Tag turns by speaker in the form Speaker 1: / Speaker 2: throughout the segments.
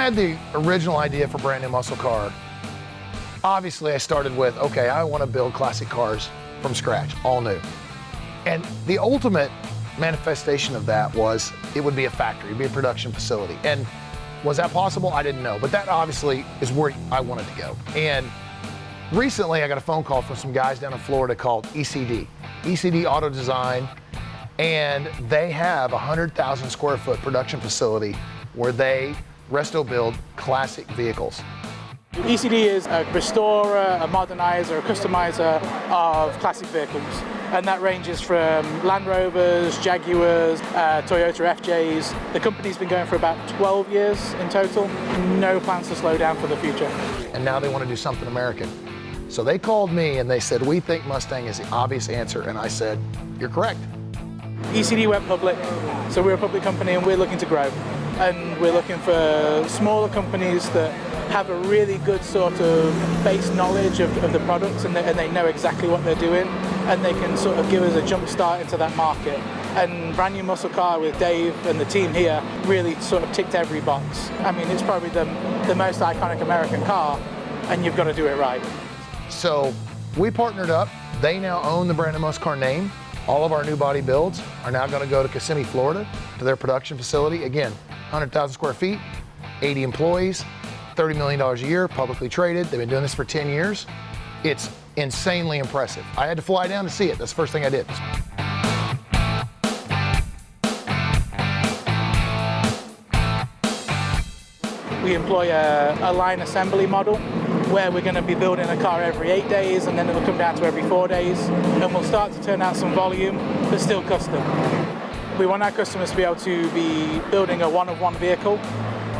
Speaker 1: had the original idea for brand new muscle car, obviously I started with, okay, I want to build classic cars from scratch, all new. And the ultimate manifestation of that was it would be a factory, it'd be a production facility. And was that possible? I didn't know, but that obviously is where I wanted to go. And recently I got a phone call from some guys down in Florida called ECD, ECD Auto Design, and they have a 100,000 square foot production facility where they resto build classic vehicles.
Speaker 2: ECD is a restorer, a modernizer, a customizer of classic vehicles. And that ranges from Land Rovers, Jaguars, Toyota FJs. The company's been going for about 12 years in total. No plans to slow down for the future.
Speaker 1: And now they want to do something American. So they called me and they said, we think Mustang is the obvious answer. And I said, you're correct.
Speaker 2: ECD went public, so we're a public company and we're looking to grow. And we're looking for smaller companies that have a really good sort of base knowledge of the products and they know exactly what they're doing, and they can sort of give us a jump start into that market. And brand new muscle car with Dave and the team here really sort of ticked every box. I mean, it's probably the most iconic American car, and you've got to do it right.
Speaker 1: So we partnered up. They now own the brand new muscle car name. All of our new body builds are now going to go to Kissimmee, Florida, to their production facility. Again, 100,000 square feet, 80 employees, $30 million a year, publicly traded. They've been doing this for 10 years. It's insanely impressive. I had to fly down to see it. That's the first thing I did.
Speaker 2: We employ a line assembly model where we're going to be building a car every 8 days, and then it'll come down to every 4 days, and we'll start to turn out some volume, but still custom. We want our customers to be able to be building a one-of-one vehicle,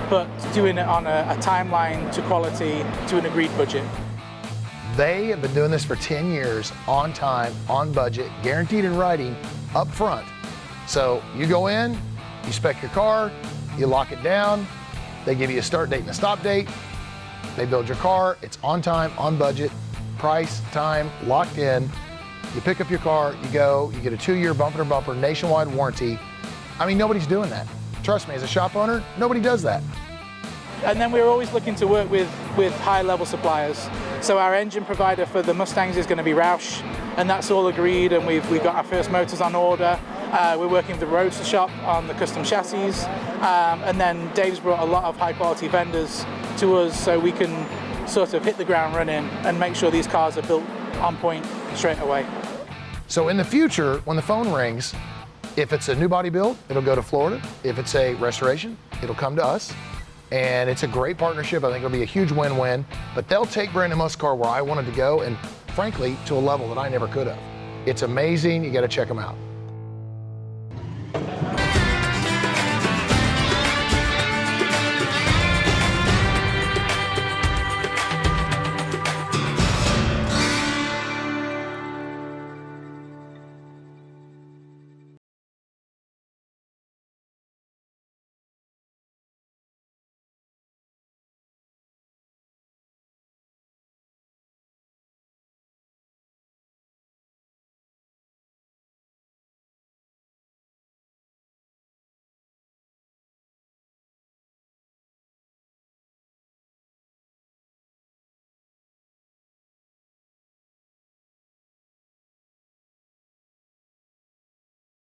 Speaker 2: but doing it on a timeline to quality to an agreed budget.
Speaker 1: They have been doing this for 10 years, on time, on budget, guaranteed in writing, up front. So you go in, you spec your car, you lock it down, they give you a start date and a stop date, they build your car, it's on time, on budget, price, time, locked in. You pick up your car, you go, you get a 2-year bumper-to-bumper nationwide warranty. I mean, nobody's doing that. Trust me, as a shop owner, nobody does that.
Speaker 2: And then we're always looking to work with high-level suppliers. So our engine provider for the Mustangs is going to be Roush, and that's all agreed, and we've got our first motors on order. We're working with the Roadster shop on the custom chassis, and then Dave's brought a lot of high-quality vendors to us so we can sort of hit the ground running and make sure these cars are built on point straight away.
Speaker 1: So in the future, when the phone rings, if it's a new body build, it'll go to Florida. If it's a restoration, it'll come to us. And it's a great partnership. I think it'll be a huge win-win. But they'll take brand new muscle car where I wanted to go, and frankly, to a level that I never could have. It's amazing. You got to check them out.